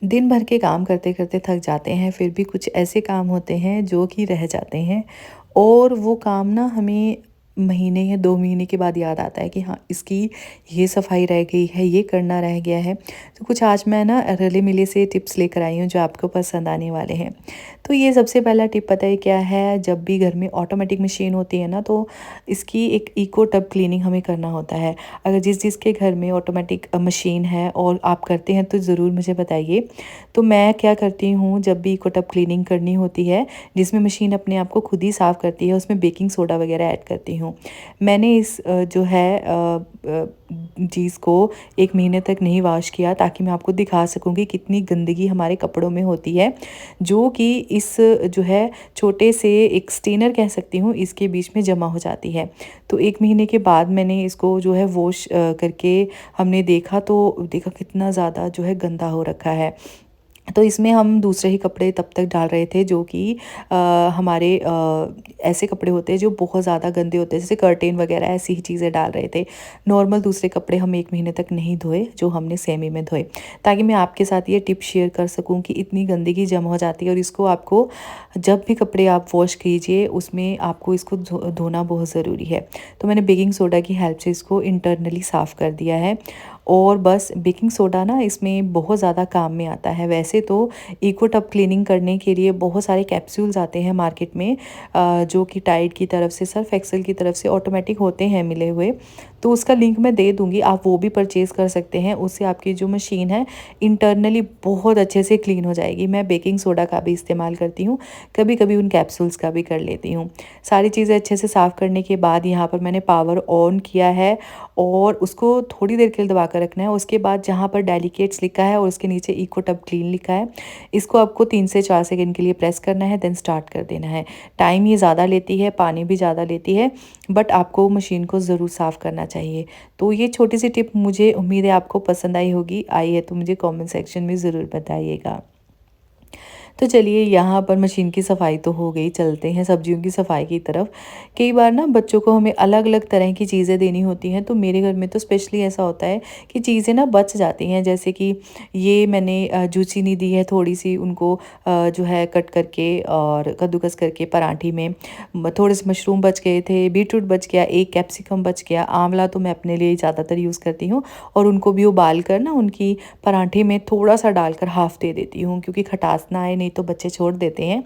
दिन भर के काम करते-करते थक जाते हैं, फिर भी कुछ ऐसे काम होते हैं जो कि रह जाते हैं और वो काम ना हमें महीने या 2 महीने के बाद याद आता है कि हाँ, इसकी ये सफाई रह गई है, ये करना रह गया है। तो कुछ आज मैं ना रले-मिले से टिप्स लेकर आई हूँ जो आपको पसंद आने वाले हैं। तो ये सबसे पहला टिप पता है क्या है, जब भी घर में ऑटोमेटिक मशीन होती है ना, तो इसकी एक इको टब क्लीनिंग हमें करना होता है। अगर जिसके घर में ऑटोमेटिक मशीन है और आप करते हैं तो ज़रूर मुझे बताइए। तो मैं क्या करती हूँ, जब भी इको टब क्लीनिंग करनी होती है जिसमें मशीन अपने आप को खुद ही साफ़ करती है, उसमें बेकिंग सोडा वगैरह ऐड करती हूँ। मैंने इस जो है चीज़ को 1 महीने तक नहीं वॉश किया ताकि मैं आपको दिखा सकूँ कि कितनी गंदगी हमारे कपड़ों में होती है, जो कि इस जो है छोटे से एक स्टेनर कह सकती हूँ, इसके बीच में जमा हो जाती है। तो 1 महीने के बाद मैंने इसको जो है वॉश करके हमने देखा कितना ज़्यादा जो है गंदा हो रखा है। तो इसमें हम दूसरे ही कपड़े तब तक डाल रहे थे जो कि हमारे ऐसे कपड़े होते हैं जो बहुत ज़्यादा गंदे होते हैं, जैसे कर्टेन वगैरह ऐसी ही चीज़ें डाल रहे थे। नॉर्मल दूसरे कपड़े हम 1 महीने तक नहीं धोए जो हमने सेमी में धोए, ताकि मैं आपके साथ ये टिप शेयर कर सकूँ कि इतनी गंदगी जमा हो जाती है और इसको आपको जब भी कपड़े आप वॉश कीजिए उसमें आपको इसको धोना बहुत ज़रूरी है। तो मैंने बेकिंग सोडा की हेल्प से इसको इंटरनली साफ़ कर दिया है और बस बेकिंग सोडा ना इसमें बहुत ज़्यादा काम में आता है। वैसे तो इको टब क्लीनिंग करने के लिए बहुत सारे कैप्सूल्स आते हैं मार्केट में, जो कि टाइड की तरफ से, सर्फ एक्सेल की तरफ से ऑटोमेटिक होते हैं मिले हुए। तो उसका लिंक मैं दे दूँगी, आप वो भी परचेज़ कर सकते हैं। उससे आपकी जो मशीन है इंटरनली बहुत अच्छे से क्लीन हो जाएगी। मैं बेकिंग सोडा का भी इस्तेमाल करती हूँ, कभी-कभी उन कैप्सूल्स का भी कर लेती हूँ। सारी चीज़ें अच्छे से साफ़ करने के बाद यहाँ पर मैंने पावर ऑन किया है और उसको थोड़ी देर के लिए दबा कर रखना है। उसके बाद जहाँ पर डेलिकेट्स लिखा है और उसके नीचे इको टब क्लीन लिखा है, इसको आपको 3 से 4 सेकंड के लिए प्रेस करना है, देन स्टार्ट कर देना है। टाइम ये ज़्यादा लेती है, पानी भी ज़्यादा लेती है, बट आपको मशीन को ज़रूर साफ़ करना चाहिए। तो ये छोटी-सी टिप मुझे उम्मीद है आपको पसंद आई होगी। आई है तो मुझे कमेंट सेक्शन में ज़रूर बताइएगा। तो चलिए, यहाँ पर मशीन की सफाई तो हो गई, चलते हैं सब्जियों की सफाई की तरफ। कई बार ना बच्चों को हमें अलग-अलग तरह की चीज़ें देनी होती हैं, तो मेरे घर में तो स्पेशली ऐसा होता है कि चीज़ें ना बच जाती हैं। जैसे कि ये मैंने ज़ुचीनी दी है थोड़ी-सी उनको, जो है कट करके और कद्दूकस करके पराठे में। थोड़े से मशरूम बच गए थे, बीटरूट बच गया, 1 कैप्सिकम बच गया, आंवला तो मैं अपने लिए ज़्यादातर यूज़ करती हूँ और उनको भी उबाल कर ना उनकी पराठे में थोड़ा-सा डालकर हाफ़ दे देती हूँ, क्योंकि खटास ना आए, नहीं तो बच्चे छोड़ देते हैं।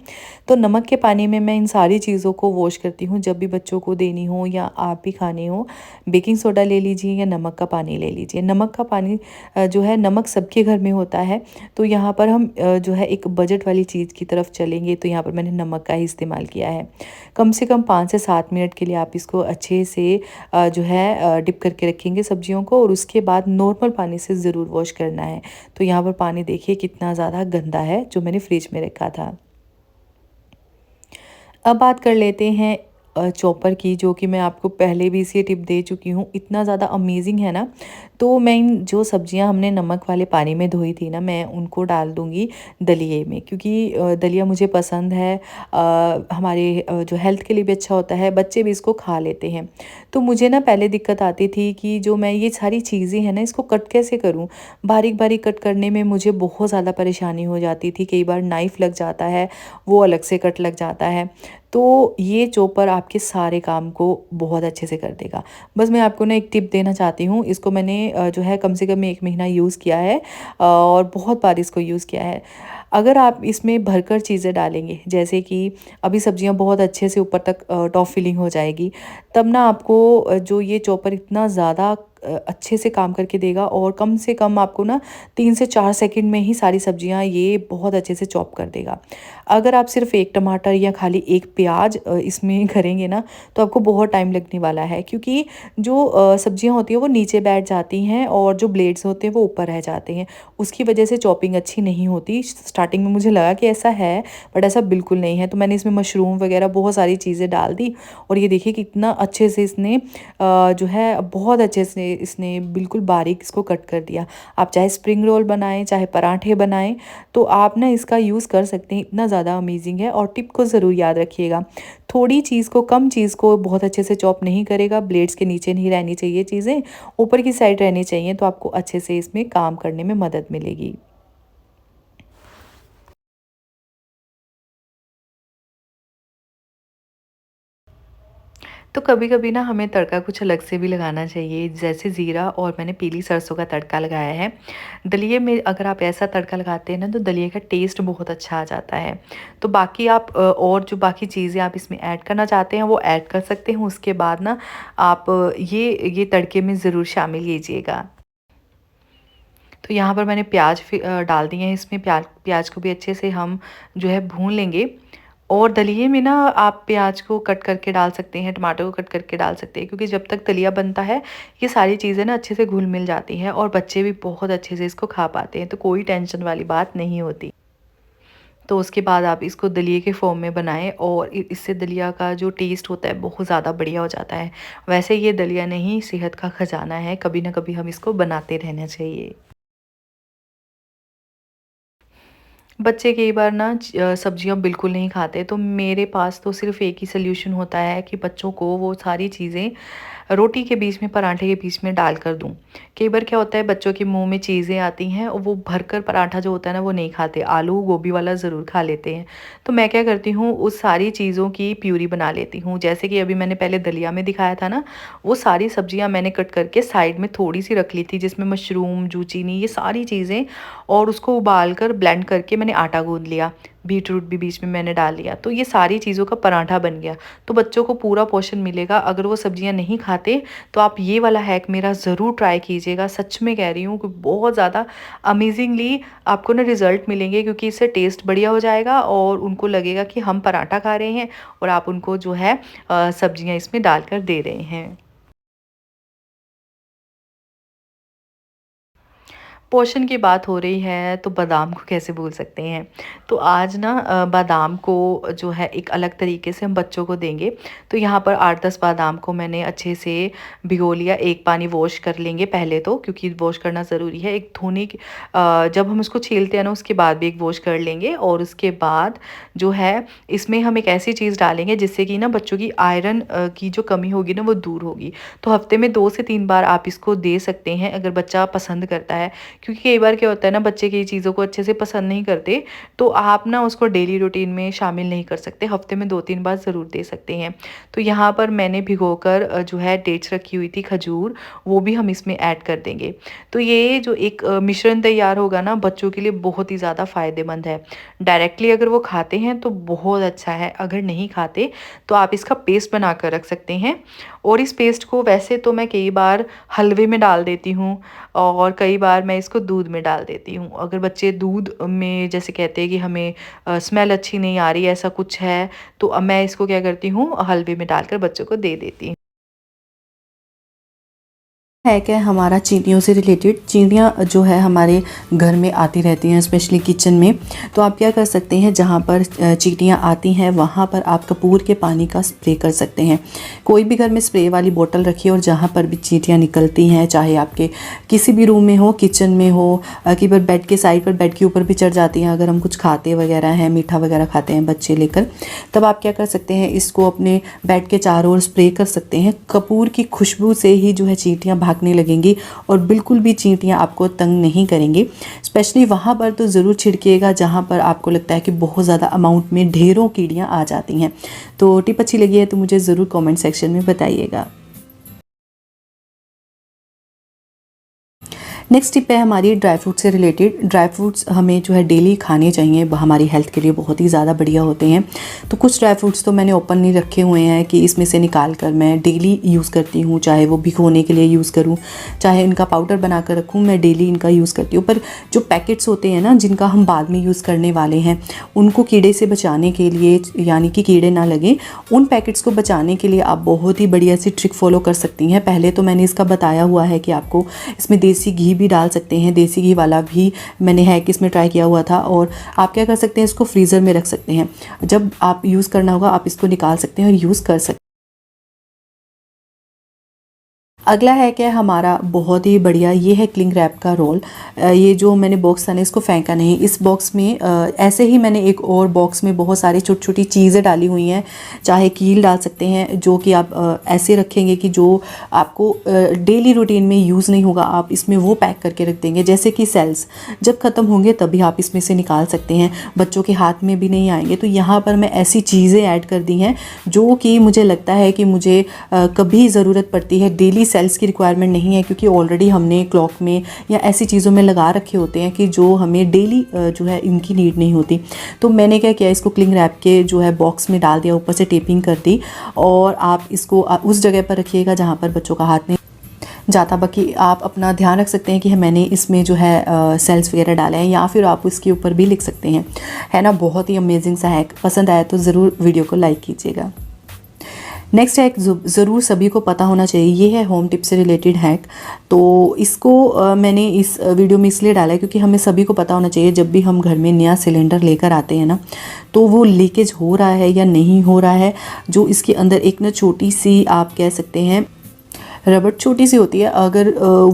तो नमक के पानी में मैं इन सारी चीज़ों को वॉश करती हूँ जब भी बच्चों को देनी हो या आप भी खाने हो। बेकिंग सोडा ले लीजिए या नमक का पानी ले लीजिए। नमक का पानी जो है, नमक सबके घर में होता है, तो यहाँ पर हम जो है एक बजट वाली चीज़ की तरफ चलेंगे, तो यहाँ पर मैंने नमक का ही इस्तेमाल किया है। कम से कम 5 से 7 मिनट के लिए आप इसको अच्छे से जो है डिप करके रखेंगे सब्जियों को, और उसके बाद नॉर्मल पानी से ज़रूर वॉश करना है। तो यहाँ पर पानी देखिए कितना ज़्यादा गंदा है जो मैंने फ्रिज में रखा था। अब बात कर लेते हैं चॉपर की, जो कि मैं आपको पहले भी इसी टिप दे चुकी हूँ। इतना ज़्यादा अमेजिंग है ना। तो मैं इन जो सब्जियां हमने नमक वाले पानी में धोई थी ना, मैं उनको डाल दूँगी दलिए में, क्योंकि दलिया मुझे पसंद है। हमारे जो हेल्थ के लिए भी अच्छा होता है, बच्चे भी इसको खा लेते हैं। तो मुझे ना पहले दिक्कत आती थी कि जो मैं ये सारी चीज़ें हैं ना, इसको कट कैसे करूँ। बारीक-बारीक कट करने में मुझे बहुत ज़्यादा परेशानी हो जाती थी। कई बार नाइफ़ लग जाता है, वो अलग से कट लग जाता है। तो ये चॉपर आपके सारे काम को बहुत अच्छे से कर देगा। बस मैं आपको ना एक टिप देना चाहती हूँ। इसको मैंने जो है कम से कम 1 महीना यूज़ किया है, और बहुत बार इसको यूज़ किया है। अगर आप इसमें भरकर चीज़ें डालेंगे, जैसे कि अभी सब्जियाँ बहुत अच्छे से ऊपर तक टॉप फिलिंग हो जाएगी, तब ना आपको जो ये चॉपर इतना ज़्यादा अच्छे से काम करके देगा, और कम से कम आपको ना 3 से 4 सेकंड में ही सारी सब्जियां ये बहुत अच्छे से चॉप कर देगा। अगर आप सिर्फ 1 टमाटर या खाली 1 प्याज इसमें करेंगे ना, तो आपको बहुत टाइम लगने वाला है, क्योंकि जो सब्जियां होती हैं वो नीचे बैठ जाती हैं और जो ब्लेड्स होते हैं वो ऊपर रह जाते हैं। उसकी वजह से चॉपिंग अच्छी नहीं होती। स्टार्टिंग में मुझे लगा कि ऐसा है, बट ऐसा बिल्कुल नहीं है। तो मैंने इसमें मशरूम वगैरह बहुत सारी चीज़ें डाल दी, और ये देखिए कितना अच्छे से इसने जो है बहुत अच्छे से इसने बिल्कुल बारीक इसको कट कर दिया। आप चाहे स्प्रिंग रोल बनाएं, चाहे पराठे बनाएं, तो आप ना इसका यूज़ कर सकते हैं। इतना ज़्यादा अमेजिंग है। और टिप को ज़रूर याद रखिएगा, थोड़ी चीज़ को, कम चीज़ को बहुत अच्छे से चॉप नहीं करेगा। ब्लेड्स के नीचे नहीं रहनी चाहिए चीज़ें, ऊपर की साइड रहनी चाहिए, तो आपको अच्छे से इसमें काम करने में मदद मिलेगी। तो कभी-कभी ना हमें तड़का कुछ अलग से भी लगाना चाहिए, जैसे ज़ीरा और मैंने पीली सरसों का तड़का लगाया है। दलिए में अगर आप ऐसा तड़का लगाते हैं ना तो दलिए का टेस्ट बहुत अच्छा आ जाता है। तो बाकी आप और जो बाकी चीज़ें आप इसमें ऐड करना चाहते हैं वो ऐड कर सकते हैं। उसके बाद ना आप ये तड़के में ज़रूर शामिल कीजिएगा। तो यहाँ पर मैंने डाल दिए हैं इसमें। प्याज को भी अच्छे से हम जो है भून लेंगे। और दलिए में ना आप प्याज को कट करके डाल सकते हैं, टमाटर को कट करके डाल सकते हैं, क्योंकि जब तक दलिया बनता है ये सारी चीज़ें ना अच्छे से घुल मिल जाती हैं और बच्चे भी बहुत अच्छे से इसको खा पाते हैं, तो कोई टेंशन वाली बात नहीं होती। तो उसके बाद आप इसको दलिए के फॉर्म में बनाएं और इससे दलिया का जो टेस्ट होता है बहुत ज़्यादा बढ़िया हो जाता है। वैसे ये दलिया नहीं, सेहत का खजाना है, कभी ना कभी हम इसको बनाते रहना चाहिए। बच्चे कई बार ना सब्जियां बिल्कुल नहीं खाते, तो मेरे पास तो सिर्फ़ एक ही सॉल्यूशन होता है कि बच्चों को वो सारी चीज़ें रोटी के बीच में, पराठे के बीच में डाल कर दूँ। कई बार क्या होता है बच्चों के मुँह में चीज़ें आती हैं और वो भरकर पराठा जो होता है ना वो नहीं खाते, आलू गोभी वाला ज़रूर खा लेते हैं। तो मैं क्या करती हूँ उस सारी चीज़ों की प्यूरी बना लेती हूँ। जैसे कि अभी मैंने पहले दलिया में दिखाया था ना, वो सारी सब्जियाँ मैंने कट करके साइड में थोड़ी-सी रख ली थी, जिसमें मशरूम, ज़ुचीनी ये सारी चीज़ें, और उसको उबाल कर ब्लेंड करके मैंने आटा गूँथ लिया। बीटरूट भी बीच में मैंने डाल लिया। तो ये सारी चीज़ों का पराठा बन गया। तो बच्चों को पूरा पोर्शन मिलेगा। अगर वो सब्जियाँ नहीं खाते तो आप ये वाला हैक मेरा ज़रूर ट्राई कीजिएगा। सच में कह रही हूँ कि बहुत ज़्यादा अमेज़िंगली आपको ना रिज़ल्ट मिलेंगे, क्योंकि इससे टेस्ट बढ़िया हो जाएगा और उनको लगेगा कि हम पराठा खा रहे हैं और आप उनको जो है सब्जियाँ इसमें डालकर दे रहे हैं। पोषण की बात हो रही है तो बादाम को कैसे भूल सकते हैं। तो आज ना बादाम को जो है एक अलग तरीके से हम बच्चों को देंगे। तो यहाँ पर 8-10 बादाम को मैंने अच्छे से भिगो लिया। एक पानी वॉश कर लेंगे पहले तो, क्योंकि वॉश करना ज़रूरी है। एक धोने की जब हम इसको छीलते हैं ना उसके बाद भी एक वॉश कर लेंगे, और उसके बाद जो है इसमें हम एक ऐसी चीज़ डालेंगे जिससे कि ना बच्चों की आयरन की जो कमी होगी ना वो दूर होगी। तो हफ्ते में 2 से 3 बार आप इसको दे सकते हैं अगर बच्चा पसंद करता है। क्योंकि कई बार क्या होता है ना बच्चे कई चीज़ों को अच्छे से पसंद नहीं करते, तो आप ना उसको डेली रूटीन में शामिल नहीं कर सकते, हफ्ते में 2-3 बार ज़रूर दे सकते हैं। तो यहाँ पर मैंने भिगोकर जो है डेट्स रखी हुई थी, खजूर, वो भी हम इसमें ऐड कर देंगे। तो ये जो एक मिश्रण तैयार होगा ना बच्चों के लिए बहुत ही ज़्यादा फ़ायदेमंद है। डायरेक्टली अगर वो खाते हैं तो बहुत अच्छा है, अगर नहीं खाते तो आप इसका पेस्ट बना कर रख सकते हैं। और इस पेस्ट को वैसे तो मैं कई बार हलवे में डाल देती हूँ और कई बार मैं इसको दूध में डाल देती हूँ। अगर बच्चे दूध में जैसे कहते हैं कि हमें स्मेल अच्छी नहीं आ रही है, ऐसा कुछ है, तो अब मैं इसको क्या करती हूँ हलवे में डालकर बच्चों को दे देती हूँ। है क्या हमारा चींटियों से रिलेटेड। चींटियाँ जो है हमारे घर में आती रहती हैं, स्पेशली किचन में। तो आप क्या कर सकते हैं, जहाँ पर चींटियाँ आती हैं वहाँ पर आप कपूर के पानी का स्प्रे कर सकते हैं। कोई भी घर में स्प्रे वाली बोतल रखिए और जहाँ पर भी चींटियाँ निकलती हैं, चाहे आपके किसी भी रूम में हो, किचन में हो, कई बार बेड के साइड पर, बेड के ऊपर भी चढ़ जाती हैं अगर हम कुछ खाते वगैरह हैं, मीठा वगैरह खाते हैं बच्चे लेकर, तब आप क्या कर सकते हैं, इसको अपने बेड के चारों ओर स्प्रे कर सकते हैं। कपूर की खुशबू से ही जो है चींटियाँ भागने लगेंगी और बिल्कुल भी चींटियाँ आपको तंग नहीं करेंगी। स्पेशली वहाँ पर तो ज़रूर छिड़किएगा जहाँ पर आपको लगता है कि बहुत ज़्यादा अमाउंट में ढेरों कीड़ियाँ आ जाती हैं। तो टिप अच्छी लगी है तो मुझे ज़रूर कमेंट सेक्शन में बताइएगा। नेक्स्ट टिप है हमारी ड्राई फ्रूट से रिलेटेड। ड्राई फ्रूट्स हमें जो है डेली खाने चाहिए, हमारी हेल्थ के लिए बहुत ही ज़्यादा बढ़िया होते हैं। तो कुछ ड्राई फ्रूट्स तो मैंने ओपन नहीं रखे हुए हैं कि इसमें से निकाल कर मैं डेली यूज़ करती हूँ, चाहे वो भिगोने के लिए यूज़ करूँ, चाहे इनका पाउडर बना कर रखूँ, मैं डेली इनका यूज़ करती हूँ। पर जो पैकेट्स होते हैं ना जिनका हम बाद में यूज़ करने वाले हैं, उनको कीड़े से बचाने के लिए, यानी कि कीड़े ना लगें, उन पैकेट्स को बचाने के लिए आप बहुत ही बढ़िया सी ट्रिक फॉलो कर सकती हैं। पहले तो मैंने इसका बताया हुआ है कि आपको इसमें देसी घी भी डाल सकते हैं, देसी घी वाला भी मैंने हैक इसमें ट्राई किया हुआ था। और आप क्या कर सकते हैं, इसको फ्रीज़र में रख सकते हैं, जब आप यूज़ करना होगा आप इसको निकाल सकते हैं और यूज़ कर सकते हैं। अगला है क्या हमारा बहुत ही बढ़िया, ये है क्लिंग रैप का रोल। ये जो मैंने बॉक्स था ना, इसको फेंका नहीं। इस बॉक्स में ऐसे ही मैंने एक और बॉक्स में बहुत सारी छोटी छोटी चीज़ें डाली हुई हैं। चाहे कील डाल सकते हैं, जो कि आप ऐसे रखेंगे कि जो आपको डेली रूटीन में यूज़ नहीं होगा, आप इसमें वो पैक करके रख देंगे। जैसे कि सेल्स जब ख़त्म होंगे तभी आप इसमें से निकाल सकते हैं, बच्चों के हाथ में भी नहीं आएंगे। तो यहाँ पर मैं ऐसी चीज़ें ऐड कर दी हैं जो कि मुझे लगता है कि मुझे कभी ज़रूरत पड़ती है। डेली सेल्स की रिक्वायरमेंट नहीं है, क्योंकि ऑलरेडी हमने क्लॉक में या ऐसी चीज़ों में लगा रखे होते हैं कि जो हमें डेली जो है इनकी नीड नहीं होती। तो मैंने क्या किया, इसको क्लिंग रैप के जो है बॉक्स में डाल दिया, ऊपर से टेपिंग कर दी। और आप इसको उस जगह पर रखिएगा जहाँ पर बच्चों का हाथ नहीं जाता। बाकी आप अपना ध्यान रख सकते हैं कि मैंने इसमें जो है सेल्स वगैरह डाले हैं, या फिर आप इसके ऊपर भी लिख सकते हैं। है ना, बहुत ही अमेजिंग सा हैक। पसंद आया तो ज़रूर वीडियो को लाइक कीजिएगा। नेक्स्ट हैक ज़रूर सभी को पता होना चाहिए, ये है होम टिप से रिलेटेड हैक। तो इसको मैंने इस वीडियो में इसलिए डाला है क्योंकि हमें सभी को पता होना चाहिए, जब भी हम घर में नया सिलेंडर लेकर आते हैं ना, तो वो लीकेज हो रहा है या नहीं हो रहा है। जो इसके अंदर एक ना छोटी सी, आप कह सकते हैं रबड़ छोटी सी होती है, अगर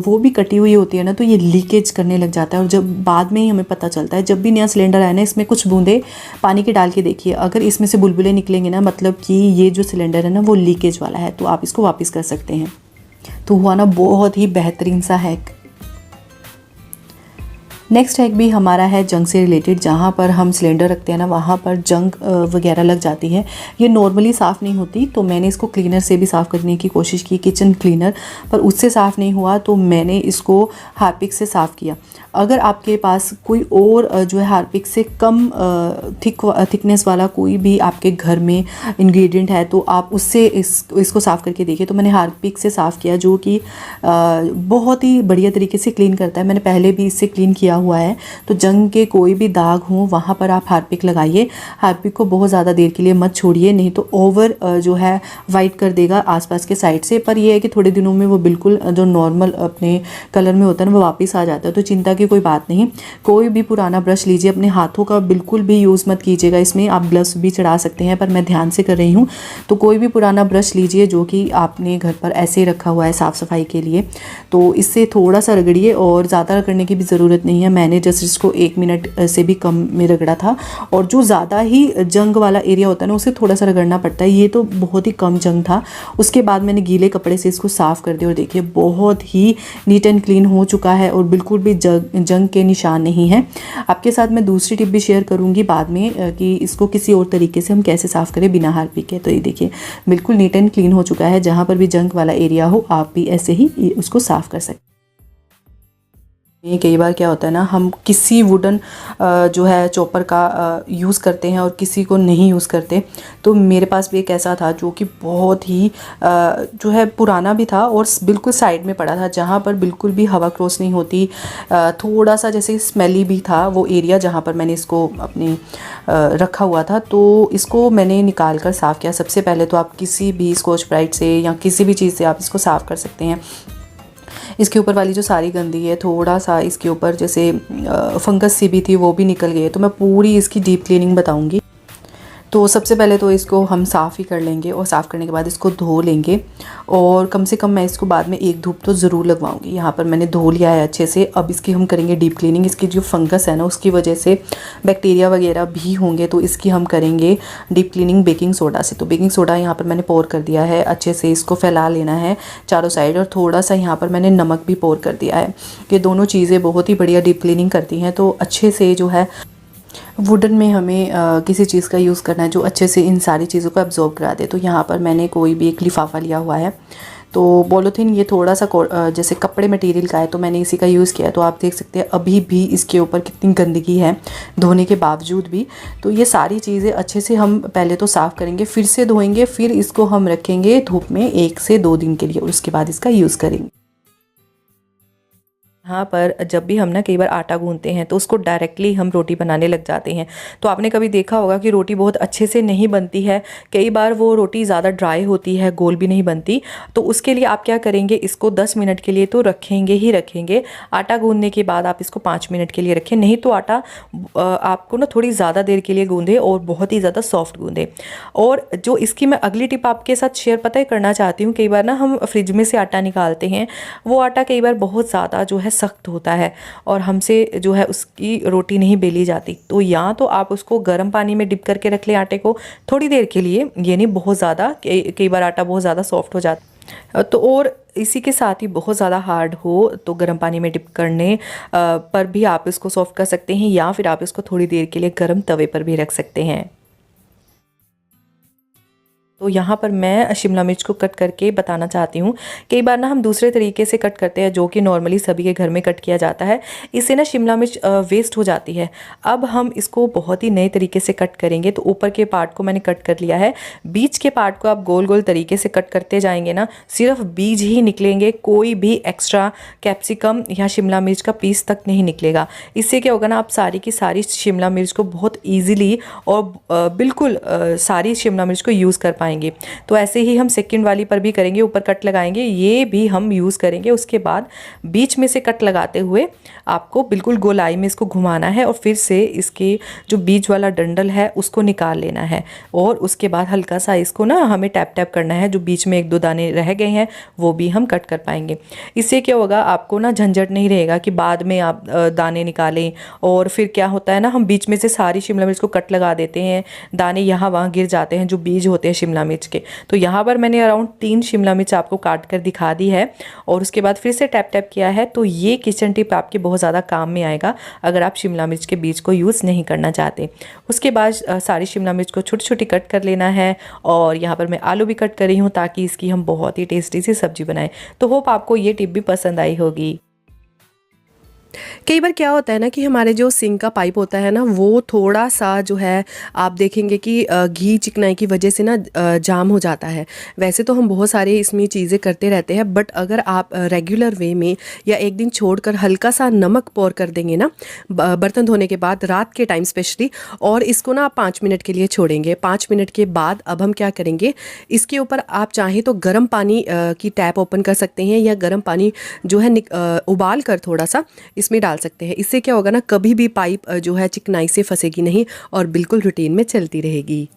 वो भी कटी हुई होती है ना, तो ये लीकेज करने लग जाता है। और जब बाद में ही हमें पता चलता है, जब भी नया सिलेंडर आया ना, इसमें कुछ बूंदे पानी के डाल के देखिए, अगर इसमें से बुलबुले निकलेंगे ना, मतलब कि ये जो सिलेंडर है ना वो लीकेज वाला है, तो आप इसको वापस कर सकते हैं। तो हुआ ना बहुत ही बेहतरीन सा हैक। नेक्स्ट हैक भी हमारा है जंग से रिलेटेड। जहाँ पर हम सिलेंडर रखते हैं ना, वहाँ पर जंग वगैरह लग जाती है। ये नॉर्मली साफ़ नहीं होती, तो मैंने इसको क्लीनर से भी साफ़ करने की कोशिश की, किचन क्लीनर, पर उससे साफ़ नहीं हुआ, तो मैंने इसको हार्पिक से साफ़ किया। अगर आपके पास कोई और जो है हार्पिक से कम थिकनेस वाला कोई भी आपके घर में इंग्रेडिएंट है, तो आप उससे इसको साफ़ करके देखिए। तो मैंने हार्पिक से साफ़ किया, जो कि बहुत ही बढ़िया तरीके से क्लीन करता है। मैंने पहले भी इससे क्लीन किया हुआ है। तो जंग के कोई भी दाग हो, वहाँ पर आप हार्पिक लगाइए। हार्पिक को बहुत ज़्यादा देर के लिए मत छोड़िए, नहीं तो ओवर जो है वाइट कर देगा आसपास के साइड से। पर यह है कि थोड़े दिनों में वो बिल्कुल जो नॉर्मल अपने कलर में होता है ना, वो वापस आ जाता है। तो चिंता की कोई बात नहीं। कोई भी पुराना ब्रश लीजिए, अपने हाथों का बिल्कुल भी यूज़ मत कीजिएगा इसमें। आप ग्लव्स भी चढ़ा सकते हैं, पर मैं ध्यान से कर रही हूँ। तो कोई भी पुराना ब्रश लीजिए जो कि आपने घर पर ऐसे रखा हुआ है साफ़ सफाई के लिए, तो इससे थोड़ा सा रगड़िए, और ज़्यादा रगड़ने की भी ज़रूरत नहीं है। मैंने जस्ट इसको 1 मिनट से भी कम में रगड़ा था। और जो ज़्यादा ही जंग वाला एरिया होता है ना, उसे थोड़ा सा रगड़ना पड़ता है। ये तो बहुत ही कम जंग था। उसके बाद मैंने गीले कपड़े से इसको साफ़ कर दिया, और देखिए बहुत ही नीट एंड क्लीन हो चुका है, और बिल्कुल भी जंग के निशान नहीं है। आपके साथ मैं दूसरी टिप भी शेयर करूँगी बाद में, कि इसको किसी और तरीके से हम कैसे साफ़ करें बिना हार्पिक के। तो ये देखिए बिल्कुल नीट एंड क्लीन हो चुका है। जहाँ पर भी जंग वाला एरिया हो, आप भी ऐसे ही उसको साफ़ कर सकते हैं। कई बार क्या होता है ना, हम किसी वुडन जो है चॉपर का यूज़ करते हैं और किसी को नहीं यूज़ करते। तो मेरे पास भी एक ऐसा था जो कि बहुत ही जो है पुराना भी था, और बिल्कुल साइड में पड़ा था, जहाँ पर बिल्कुल भी हवा क्रॉस नहीं होती। थोड़ा सा जैसे स्मेली भी था वो एरिया जहाँ पर मैंने इसको अपने रखा हुआ था। तो इसको मैंने निकाल कर साफ़ किया। सबसे पहले तो आप किसी भी स्कॉच ब्राइट से या किसी भी चीज़ से आप इसको साफ़ कर सकते हैं। इसके ऊपर वाली जो सारी गंदी है, थोड़ा सा इसके ऊपर जैसे फंगस सी भी थी, वो भी निकल गई है। तो मैं पूरी इसकी डीप क्लीनिंग बताऊंगी। तो सबसे पहले तो इसको हम साफ़ ही कर लेंगे, और साफ़ करने के बाद इसको धो लेंगे, और कम से कम मैं इसको बाद में एक धूप तो ज़रूर लगवाऊंगी। यहाँ पर मैंने धो लिया है अच्छे से। अब इसकी हम करेंगे डीप क्लीनिंग। इसकी जो फंगस है ना, उसकी वजह से बैक्टीरिया वगैरह भी होंगे, तो इसकी हम करेंगे डीप क्लीनिंग बेकिंग सोडा से। तो बेकिंग सोडा यहाँ पर मैंने पोर कर दिया है। अच्छे से इसको फैला लेना है चारों साइड, और थोड़ा सा यहाँ पर मैंने नमक भी पोर कर दिया है। ये दोनों चीज़ें बहुत ही बढ़िया डीप क्लीनिंग करती हैं। तो अच्छे से जो है वुडन में हमें किसी चीज़ का यूज़ करना है जो अच्छे से इन सारी चीज़ों को एब्जॉर्ब करा दे। तो यहाँ पर मैंने कोई भी एक लिफाफा लिया हुआ है। तो पॉलीथीन ये थोड़ा सा जैसे कपड़े मटेरियल का है, तो मैंने इसी का यूज़ किया है। तो आप देख सकते हैं अभी भी इसके ऊपर कितनी गंदगी है धोने के बावजूद भी। तो ये सारी चीज़ें अच्छे से हम पहले तो साफ़ करेंगे, फिर से धोएंगे, फिर इसको हम रखेंगे धूप में 1 से 2 दिन के लिए, और उसके बाद इसका यूज़ करेंगे। यहाँ पर जब भी हम ना कई बार आटा गूंथते हैं तो उसको डायरेक्टली हम रोटी बनाने लग जाते हैं। तो आपने कभी देखा होगा कि रोटी बहुत अच्छे से नहीं बनती है, कई बार वो रोटी ज़्यादा ड्राई होती है, गोल भी नहीं बनती। तो उसके लिए आप क्या करेंगे, इसको 10 मिनट के लिए तो रखेंगे ही रखेंगे। आटा गूंथने के बाद आप इसको 5 मिनट के लिए रखें, नहीं तो आटा आपको ना थोड़ी ज़्यादा देर के लिए गूंदे और बहुत ही ज़्यादा सॉफ्ट गूंदे। और जो इसकी मैं अगली टिप आपके साथ शेयर पता है करना चाहती हूँ, कई बार ना हम फ्रिज में से आटा निकालते हैं, वो आटा कई बार बहुत ज़्यादा जो है सख्त होता है और हमसे जो है उसकी रोटी नहीं बेली जाती। तो या तो आप उसको गर्म पानी में डिप करके रख लें आटे को थोड़ी देर के लिए, ये नहीं बहुत ज़्यादा, कई बार आटा बहुत ज़्यादा सॉफ्ट हो जाता तो, और इसी के साथ ही बहुत ज़्यादा हार्ड हो तो गर्म पानी में डिप करने पर भी आप इसको सॉफ्ट कर सकते हैं, या फिर आप इसको थोड़ी देर के लिए गर्म तवे पर भी रख सकते हैं। तो यहाँ पर मैं शिमला मिर्च को कट करके बताना चाहती हूँ। कई बार ना हम दूसरे तरीके से कट करते हैं जो कि नॉर्मली सभी के घर में कट किया जाता है, इससे ना शिमला मिर्च वेस्ट हो जाती है। अब हम इसको बहुत ही नए तरीके से कट करेंगे। तो ऊपर के पार्ट को मैंने कट कर लिया है, बीच के पार्ट को आप गोल गोल तरीके से कट करते जाएंगे ना, सिर्फ बीज ही निकलेंगे, कोई भी एक्स्ट्रा कैप्सिकम या शिमला मिर्च का पीस तक नहीं निकलेगा। इससे क्या होगा ना, आप सारी की सारी शिमला मिर्च को बहुत ईजिली और बिल्कुल सारी शिमला मिर्च को यूज़ कर पाएंगे। तो ऐसे ही हम सेकंड वाली पर भी करेंगे, ऊपर कट लगाएंगे, ये भी हम यूज़ करेंगे। उसके बाद बीच में से कट लगाते हुए आपको बिल्कुल गोलाई में इसको घुमाना है और फिर से इसके जो बीच वाला डंडल है उसको निकाल लेना है। और उसके बाद हल्का सा इसको ना हमें टैप टैप करना है, जो बीच में 1-2 दाने रह गए हैं वो भी हम कट कर पाएंगे। इससे क्या होगा, आपको ना झंझट नहीं रहेगा कि बाद में आप दाने निकालें। और फिर क्या होता है ना, हम बीच में से सारी शिमला मिर्च को कट लगा देते हैं, दाने यहाँ वहाँ गिर जाते हैं जो बीज होते हैं शिमला मिर्च के। तो यहाँ पर मैंने अराउंड 3 शिमला मिर्च आपको काट कर दिखा दी है और उसके बाद फिर से टैप टैप किया है। तो ये किचन टिप आपके बहुत ज़्यादा काम में आएगा अगर आप शिमला मिर्च के बीज को यूज़ नहीं करना चाहते। उसके बाद सारी शिमला मिर्च को छोटी छोटी कट कर लेना है और यहाँ पर मैं आलू भी कट कर रही हूँ ताकि इसकी हम बहुत ही टेस्टी सी सब्जी बनाएं। तो होप आपको ये टिप भी पसंद आई होगी। कई बार क्या होता है ना कि हमारे जो सिंक का पाइप होता है ना, वो थोड़ा सा जो है आप देखेंगे कि घी चिकनाई की वजह से ना जाम हो जाता है। वैसे तो हम बहुत सारे इसमें चीज़ें करते रहते हैं, बट अगर आप रेगुलर वे में या एक दिन छोड़कर हल्का सा नमक पोर कर देंगे ना बर्तन धोने के बाद, रात के टाइम स्पेशली, और इसको ना आप 5 मिनट के लिए छोड़ेंगे। 5 मिनट के बाद अब हम क्या करेंगे, इसके ऊपर आप चाहें तो गर्म पानी की टैप ओपन कर सकते हैं या गर्म पानी जो है उबाल कर थोड़ा सा इसमें डाल सकते हैं। इससे क्या होगा ना, कभी भी पाइप जो है चिकनाई से फंसेगी नहीं और बिल्कुल रूटीन में चलती रहेगी।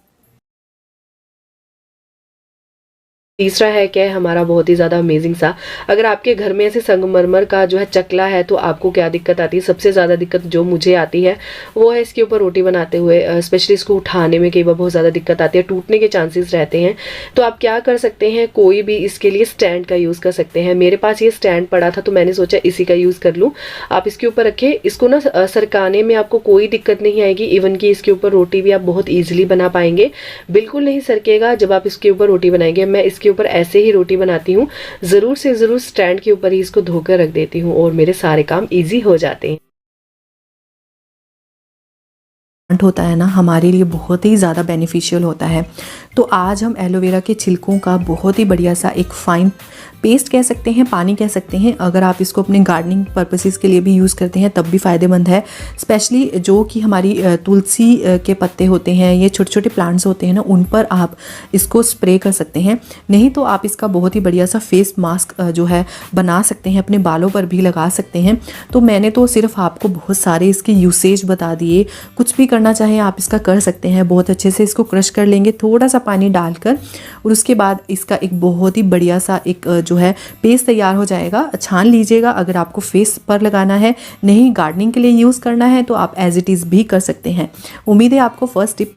तीसरा है क्या है हमारा बहुत ही ज़्यादा अमेजिंग सा, अगर आपके घर में ऐसे संगमरमर का जो है चकला है तो आपको क्या दिक्कत आती है। सबसे ज़्यादा दिक्कत जो मुझे आती है वो है इसके ऊपर रोटी बनाते हुए, स्पेशली इसको उठाने में कई बार बहुत ज़्यादा दिक्कत आती है, टूटने के चांसेस रहते हैं। तो आप क्या कर सकते हैं, कोई भी इसके लिए स्टैंड का यूज़ कर सकते हैं। मेरे पास ये स्टैंड पड़ा था तो मैंने सोचा इसी का यूज़ कर लूँ। आप इसके ऊपर रखें, इसको ना सरकाने में आपको कोई दिक्कत नहीं आएगी। इवन कि इसके ऊपर रोटी भी आप बहुत ईजिली बना पाएंगे, बिल्कुल नहीं सरकेगा जब आप इसके ऊपर रोटी बनाएंगे। मैं इसके ऊपर ऐसे ही रोटी बनाती हूँ, ज़रूर से ज़रूर स्टैंड के ऊपर ही इसको धोकर रख देती हूँ और मेरे सारे काम इजी हो जाते हैं। होता है ना, हमारे लिए बहुत ही ज़्यादा बेनिफिशियल होता है। तो आज हम एलोवेरा के छिलकों का बहुत ही बढ़िया सा एक फ़ाइन पेस्ट कह सकते हैं, पानी कह सकते हैं, अगर आप इसको अपने गार्डनिंग पर्पसेस के लिए भी यूज़ करते हैं तब भी फ़ायदेमंद है। स्पेशली जो कि हमारी तुलसी के पत्ते होते हैं, ये छोटे छोटे प्लांट्स होते हैं ना, उन पर आप इसको स्प्रे कर सकते हैं। नहीं तो आप इसका बहुत ही बढ़िया सा फेस मास्क जो है बना सकते हैं, अपने बालों पर भी लगा सकते हैं। तो मैंने तो सिर्फ आपको बहुत सारे इसके यूसेज बता दिए, कुछ भी करना चाहें आप इसका कर सकते हैं। बहुत अच्छे से इसको क्रश कर लेंगे थोड़ा सा पानी डालकर और उसके बाद इसका एक बहुत ही बढ़िया सा एक जो है पेस्ट तैयार हो जाएगा। छान लीजिएगा, अगर आपको फेस पर लगाना है, नहीं गार्डनिंग के लिए यूज़ करना है तो आप एज इट इज़ भी कर सकते हैं। उम्मीद है आपको फर्स्ट टिप